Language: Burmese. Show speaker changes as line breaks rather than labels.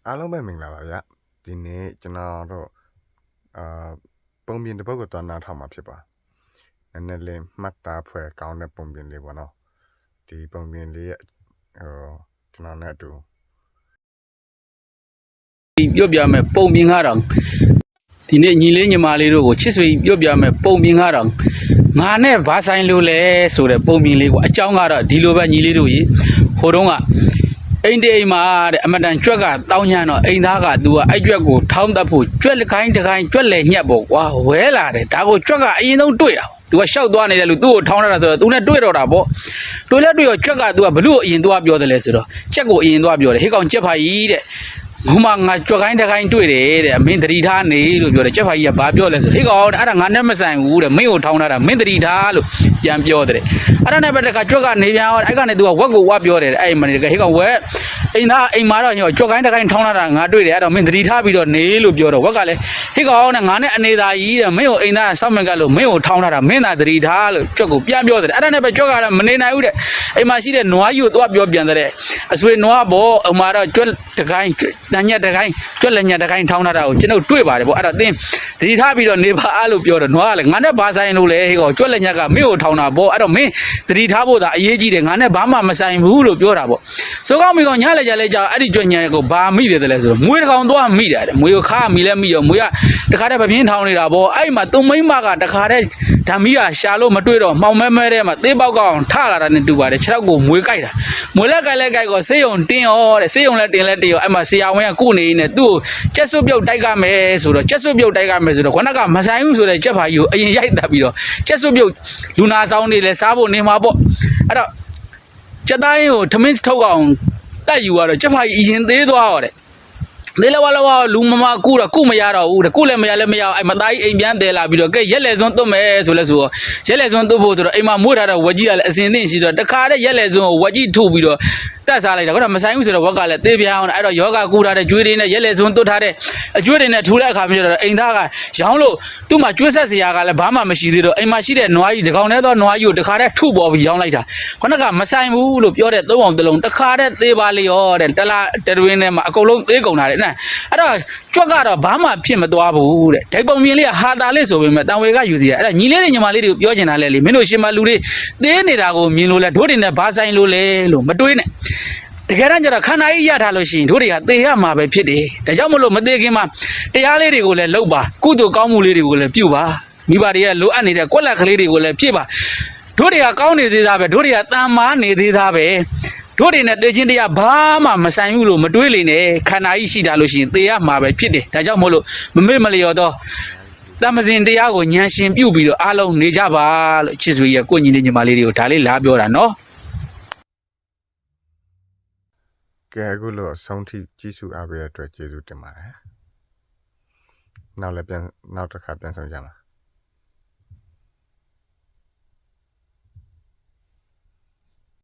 အားလုံးပဲမင်္ဂလာပါဗျဒီနေ့ကျွန်တော်တို့ပုံပြင်တစ်ပုဒ်ကိုသွားနားထောင်မှာဖြစ်ပါနည်းနည်းလေးမှတ်သားဖွဲ့ကောင်းတဲ့ပုံပြင်လေးပေါ့နော်ဒီပုံပြင်လေးရဲ့ကျွန်တော်နဲ့အတူ
ပြောပြမယ်ပုံပြင်9000ဒီနေ့ညီလေးညီမလေးတို့ကိုချစ်ဆွေပြောပြမယ်ပုံပြင်9000ငါနဲ့ဘာဆိုင်လို့လဲဆိုတဲ့ပုံပြင်လေးကိုအကြောင်းကတော့ဒီလိုပဲညီလေးတို့ကြီးဟိုတုန်းကအိမ်တိမ်မှာတဲ့အမတန်ကြွက်ကတောင်းညံတော့အိမ်သားကသူကအဲ့ကြွက်ကိုထောင်းတတ်ဖို့ကြွက်တစ်ခိုင်းကြွက်လေညက်ပေါ့ကွာဝဲလာတယ်ဒါကိုကြွက်ကအရင်ဆုံးတွေ့တာသူကရှောက်သွားနေတယ်လို့သူ့ကိုထောင်းရတာဆိုတော့သူနဲ့တွေ့တော့တာပေါ့တွေ့လဲတွေ့ရောကြွက်ကသူကဘလို့အရင်သွားပြောတယ်လဲဆိုတော့ချက်ကိုအရင်သွားပြောတယ်ဟေးကောင်ချက်ဖာကြီးတဲ့ငုံမငါကြွက်ခိုင်းတစ်ခိုင်းတွေ့တယ်တဲ့အမင်းတတိထားနေလို့ပြောတယ်ချက်ဖာကြီးကဘာပြောလဲဆိုဟေးကောင်အဲ့ဒါငါနဲ့မဆိုင်ဘူးတဲ့မင်းကိုထောင်းထားတာမင်းတတိထားလို့ပြန်ပြောတယ်အဲ့ဒါနဲ့ပဲတခါကြွက်ကနေပြန်အဲ့ကနေသူကဝက်ကိုဝါပြောတယ်အဲ့မနေတကဟေးကောင်ဝက်အိမ်မှာတော့ကြွက်ခိုင်းတစ်ခိုင်းထောင်းလာတာငါတွေ့တယ်အဲ့တော့မင်းသတိထားပြီးတော့နေလို့ပြောတော့ဝက်ကလည်းဟိကောင်နဲ့ငါနဲ့အနေသာကြီးတဲ့မင်းကိုအိမ်သားဆောက်မင်ကလို့မင်းကိုထောင်းလာတာမင်းသာသတိထားလို့ကြွက်ကိုပြန်ပြောတယ်အဲ့ဒါနဲ့ပဲကြွက်ကလည်းမနေနိုင်ဘူးတဲ့အိမ်မှာရှိတဲ့နွားကြီးကိုသွားပြောပြန်တဲ့အဆွေနွားပေါ့အမှာတော့ကြွက်တစ်ခိုင်းတညက်တစ်ခိုင်းကြွက်လက်ညက်တစ်ခိုင်းထောင်းလာတာကိုကျွန်တော်တွေ့ပါတယ်ပေါ့အဲ့တော့သင်သတိထားပြီးတော့နေပါအားလို့ပြောတော့နွားကလည်းငါနဲ့ဘာဆိုင်လို့လဲဟိကောင်ကြွက်လက်ညက်ကမင်းကိုထောင်းတာပေါ့အဲ့တော့မင်းသတိထားဖို့သာအရေးကြီးတယ်ငါနဲ့ဘာမှမဆိုင်ဘူးလို့ပြောတာပေါ့ဆိုကောင်းမိကောင်ညလေကြလေကြောက်အဲ့ဒီကြွညံကိုဘာမိတယ်လဲဆိုတော့မွေးတစ်ကောင်သွားမိတယ်မွေးကိုခါမိလဲမိရောမွေးကတခါတည်းပပြင်းထောင်းနေတာပေါ့အဲ့မှာသူ့မိမကတခါတည်းဓာမီကရှာလို့မတွေ့တော့မှောင်မဲထဲမှာသေးပေါက်ကောင်ထလာတာနဲ့တူပါတယ်ခြေထောက်ကိုမွေးကြိုက်တာမွေးလက်ကြိုက်လဲကြိုက်ကိုဆေးရုံတင်းရောတဲ့ဆေးရုံလဲတင်လဲတင်းရောအဲ့မှာဆရာဝန်ကကုနေနေသူ့ကိုကျက်စွပ်ပြုတ်တိုက်ကမယ်ဆိုတော့ကျက်စွပ်ပြုတ်တိုက်ကမယ်ဆိုတော့ခေါင်းကမဆိုင်ဘူးဆိုတဲ့ကျက်ဖာကြီးကိုအရင်ရိုက်တက်ပြီးတော့ကျက်စွပ်ပြုတ်လူနာဆောင်နေလဲစားဖို့နေမှာပေါ့အဲ့တော့ကျက်သားရင်ကိုထမင်းထုတ်အောင်တက်ယူရတော့ကျက်ဖာကြီးအရင်သေးသွားတော့တဲ့သေးလောလူမမကူတော့ကုမရတော့ဘူးတဲ့ကုလည်းမရလည်းမရအဲ့မသားကြီးအိမ်ပြန်တယ်လာပြီးတော့ကဲရက်လေစွန်းသွတ်မယ်ဆိုလဲဆိုတော့ရက်လေစွန်းသွတ်ဖို့ဆိုတော့အိမ်မှာမွေးထားတော့ဝက်ကြီးကလည်းအစင်သင့်ရှိတော့တခါတည်းရက်လေစွန်းကိုဝက်ကြီးထုတ်ပြီးတော့တက်စားလိုက်တာကတော့မဆိုင်ဘူးဆိုတော့ဝက်ကလည်းသေးပြားအောင်အဲ့တော့ယောဂကူထားတဲ့ကျွေးတွေနဲ့ရက်လေစွန်းသွတ်ထားတဲ့အကျွေးတွေနဲ့ထူတဲ့အခါမျိုးတော့အိမ်သားကရောင်းလို့သူ့မှာကျွေးဆက်စရာကလည်းဘာမှမရှိသေးတော့အိမ်မှာရှိတဲ့နွားကြီးတကောင်နဲ့တော့နွားကြီးကိုတခါတည်းထုပေါ်ပြီးရောင်းလိုက်တာခဏကမဆိုင်ဘူးလို့ပြောတဲ့သုံးအောင်တစ်လုံးတခါတည်းသေးပါလေရောတဲ့တလားတတွင်းထဲမှာအကုန်လုံးသေးကုန်တာတဲ့အဲ့တော့ကြွက်ကတော့ဘာမှဖြစ်မသွားဘူးတဲ့ဒိုက်ပုံမြင်လေးကဟာတာလေးဆိုပေမဲ့တံဝေကယူစီရအဲ့ဒါညီလေးတွေညီမလေးတွေကိုပြောချင်တာလေမင်းတို့ရှင်မလူတွေသေးနေတာကိုမြင်လို့လဲတို့တွေနဲ့ဘာဆိုင်လို့လဲလို့မတွေးနဲ့တကယ်တမ်းကျတော့ခန္ဓာကြီးရထားလို့ရှိရင်တို့တွေကသေရမှာပဲဖြစ်တယ်ဒါကြောင့်မလို့မသေးခင်မှာတရားလေးတွေကိုလည်းလုပ်ပါကုသိုလ်ကောင်းမှုလေးတွေကိုလည်းပြုပါမိဘတွေကလိုအပ်နေတဲ့ကွက်လက်ကလေးတွေကိုလည်းဖြည့်ပါတို့တွေကကောင်းနေသေးတာပဲတို့တွေကတန်မာနေသေးတာပဲတို့တွေနဲ့သေခြင်းတရားဘာမှမဆိုင်ဘူးလို့မတွေးလိမ့်နဲ့ခန္ဓာကြီးရှိတာလို့ရှိရင်သေရမှာပဲဖြစ်တယ်ဒါကြောင့်မို့လို့မမေ့မလျော်တော့တမစင်တရားကိုဉာဏ်ရှင်ပြုပြီးတော့အားလုံးနေကြပါလို့ချစ်စွေရဲ့ကိုညီလေးညီမလေးတွေကိုဒါလေးလားပြောတာနော်
ကဲအခုလို့ဆုံးထိကြည့်စုအားပေးတဲ့အတွက်ကျေးဇူးတင်ပါတယ်နောက်တစ်ခါပြန်ဆောင်ကြပါ